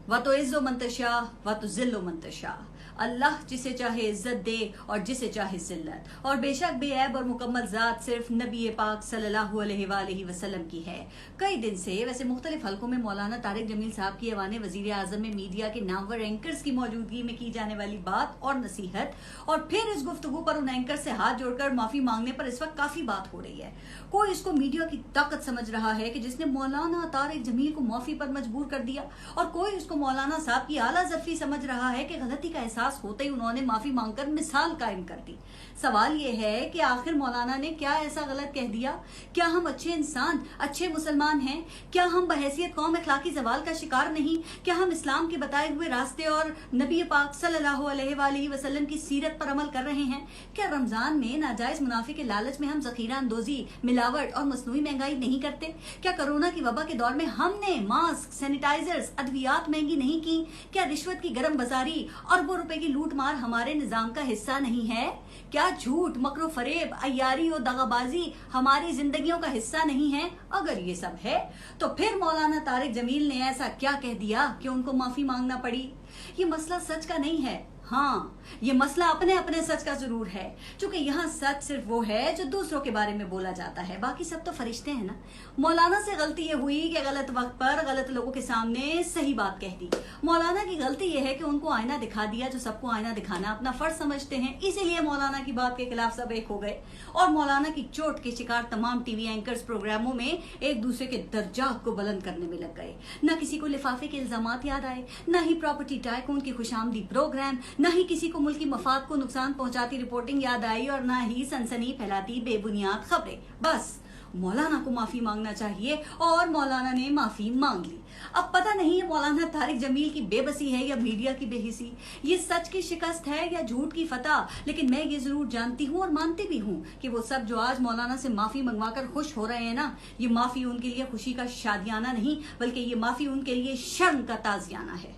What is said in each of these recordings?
व तो इज़्ज़ो मंतशा व तो ज़िल्लो मंतशा। अल्लाह जिसे चाहे इज्जत दे और जिसे चाहे जिल्लत। और बेशक बेऐब और मुकम्मल ज़ात सिर्फ नबी पाक सल्लल्लाहु अलैहि वसल्लम की है। कई दिन से वैसे मुख्तलिफ हलकों में मौलाना तारिक जमील साहब की ऐवान वज़ीर आज़म में मीडिया के नामवर एंकर्स की मौजूदगी में की जाने वाली बात और नसीहत, और फिर इस गुफ्तगू पर उन एंकर से हाथ जोड़कर माफी मांगने पर इस वक्त काफी बात हो रही है। कोई इसको मीडिया की ताकत समझ रहा है कि जिसने मौलाना तारिक जमील को माफी पर मजबूर कर दिया, और कोई इसको मौलाना साहब की आला ज़फ़ी समझ रहा है कि गलती का एहसास होते ही उन्होंने माफी मांगकर मिसाल कायम कर दी। सवाल ये है कि आखिर मौलाना ने क्या ऐसा गलत कह दिया? क्या हम अच्छे इंसान, अच्छे मुसलमान हैं? क्या हम बहैसियत कौम अखलाकी ज़वाल का शिकार नहीं? क्या हम इस्लाम के बताए हुए रास्ते और नबी पाक सल्लल्लाहु अलैहि वसल्लम की सीरत पर अमल कर रहे हैं? क्या रमजान में नाजायज मुनाफे के लालच में हम ज़ख़ीरा अंदोजी, मिलावट और मसनूई महंगाई नहीं करते? क्या कोरोना की वबा के दौर में हमने मास्क, सैनिटाइजर्स, अद्वियात महंगी नहीं की? क्या रिश्वत की गरम बाजारी, अरबों रुपए की लूट मार हमारे निजाम का हिस्सा नहीं है? क्या झूठ, मकरो फरेब, अय्यारी और दगाबाजी हमारी जिंदगियों का हिस्सा नहीं है? अगर ये सब है तो फिर मौलाना तारिक जमील ने ऐसा क्या कह दिया कि उनको माफी मांगना पड़ी? ये मसला सच का नहीं है। हाँ, ये मसला अपने अपने सच का जरूर है, क्योंकि यहाँ सच सिर्फ वो है जो दूसरों के बारे में बोला जाता है, बाकी सब तो फरिश्ते हैं ना। मौलाना से गलती ये हुई कि गलत वक्त पर गलत लोगों के सामने सही बात कह दी। मौलाना की गलती ये है कि उनको आईना दिखा दिया जो सबको आईना दिखाना अपना फर्ज समझते हैं, इसीलिए मौलाना की बात के खिलाफ सब एक हो गए और मौलाना की चोट के शिकार तमाम टीवी एंकर्स प्रोग्रामों में एक दूसरे के दर्जात को बुलंद करने में लग गए। न किसी को लिफाफे के इल्जामात याद आए, न ही प्रॉपर्टी टाइकून की खुशामदी प्रोग्राम, न ही किसी को मुल्की मफाद को नुकसान पहुंचाती रिपोर्टिंग याद आई, और न ही सनसनी फैलाती बेबुनियाद खबरें। बस मौलाना को माफी मांगना चाहिए और मौलाना ने माफी मांग ली। अब पता नहीं है मौलाना तारिक जमील की बेबसी है या मीडिया की बेहिसी, ये सच की शिकस्त है या झूठ की फतह, लेकिन मैं ये जरूर जानती हूँ और मानती भी हूँ कि वो सब जो आज मौलाना से माफी मंगवाकर खुश हो रहे हैं ना, ये माफी उनके लिए खुशी का शादियाना नहीं, बल्कि ये माफी उनके लिए शर्म का ताजियाना है।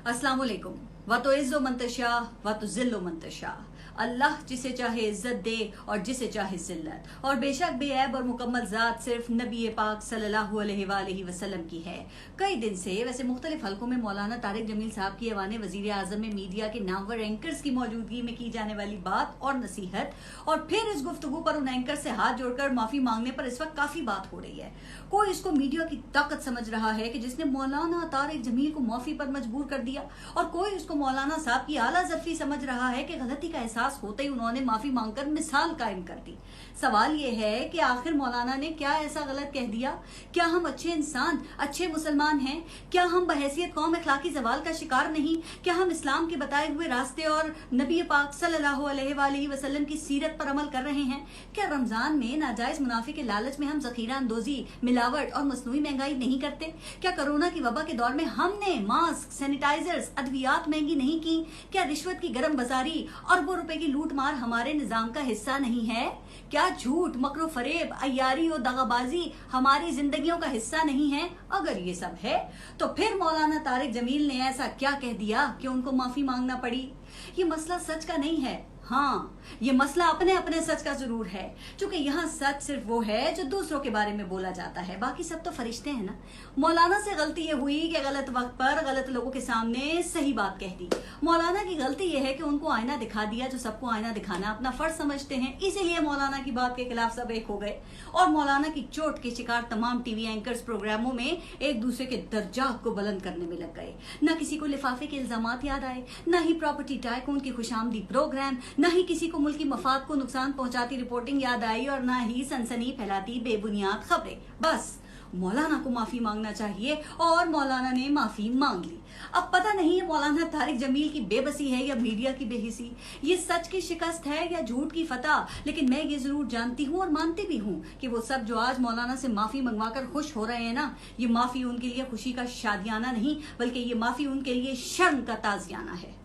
अस्सलाम वालेकुम। व तो इज़्ज़ो मंतशा व तो ज़िल्लो मंतशा। अल्लाह जिसे चाहे इज्जत दे और जिसे चाहे जिल्लत। और बेशक बेऐब और मुकम्मल ज़ात सिर्फ नबी पाक सल्लल्लाहु अलैहि वसल्लम की है। कई दिन से वैसे मुख्तलिफ हलकों में मौलाना तारिक जमील साहब की ऐवान वज़ीर आज़म में मीडिया के नामवर एंकर्स की मौजूदगी में की जाने वाली बात और नसीहत, और फिर इस गुफ्तगू पर उन एंकर से हाथ जोड़कर माफी मांगने पर इस वक्त काफी बात हो रही है। कोई इसको मीडिया की ताकत समझ रहा है कि जिसने मौलाना तारिक जमील को माफी पर मजबूर कर दिया, और कोई इसको मौलाना साहब की आला ज़फ़ी समझ रहा है कि गलती का एहसास होते ही उन्होंने माफी मांगकर मिसाल कायम कर दी। सवाल ये है कि आखिर मौलाना ने क्या ऐसा गलत कह दिया? क्या हम अच्छे इंसान, अच्छे मुसलमान हैं? क्या हम बहैसियत कौम अखलाकी ज़वाल का शिकार नहीं? क्या हम इस्लाम के बताए हुए रास्ते और नबी पाक सल्लल्लाहु अलैहि वसल्लम की सीरत पर अमल कर रहे हैं? क्या रमजान में नाजायज मुनाफे के लालच में हम ज़ख़ीरा अंदोजी, मिलावट और मसनूई महंगाई नहीं करते? क्या कोरोना की वबा के दौर में हमने मास्क, सैनिटाइजर्स, अद्वियात महंगी नहीं की? क्या रिश्वत की गरम बाजारी, अरबों रुपए की लूट मार हमारे निजाम का हिस्सा नहीं है? क्या झूठ, मकरो फरेब, अय्यारी और दगाबाजी हमारी जिंदगियों का हिस्सा नहीं है? अगर ये सब है तो फिर मौलाना तारिक जमील ने ऐसा क्या कह दिया कि उनको माफी मांगना पड़ी? ये मसला सच का नहीं है। हाँ, ये मसला अपने अपने सच का जरूर है, क्योंकि यहाँ सच सिर्फ वो है जो दूसरों के बारे में बोला जाता है, बाकी सब तो फरिश्ते हैं ना। मौलाना से गलती ये हुई कि गलत वक्त पर गलत लोगों के सामने सही बात कह दी। मौलाना की गलती ये है कि उनको आईना दिखा दिया जो सबको आईना दिखाना अपना फर्ज समझते हैं, इसीलिए मौलाना की बात के खिलाफ सब एक हो गए और मौलाना की चोट के शिकार तमाम टीवी एंकर्स प्रोग्रामों में एक दूसरे के दर्जात को बुलंद करने में लग गए। न किसी को लिफाफे के इल्जामात याद आए, न ही प्रॉपर्टी टाइकून की खुशामदी प्रोग्राम, न ही किसी को मुल्की मफाद को नुकसान पहुंचाती रिपोर्टिंग याद आई, और न ही सनसनी फैलाती बेबुनियाद खबरें। बस मौलाना को माफी मांगना चाहिए और मौलाना ने माफी मांग ली। अब पता नहीं है मौलाना तारिक जमील की बेबसी है या मीडिया की बेहिसी, ये सच की शिकस्त है या झूठ की फतह, लेकिन मैं ये जरूर जानती हूँ और मानती भी हूँ कि वो सब जो आज मौलाना से माफी मंगवाकर खुश हो रहे हैं ना, ये माफी उनके लिए खुशी का शादियाना नहीं, बल्कि ये माफी उनके लिए शर्म का ताजियाना है।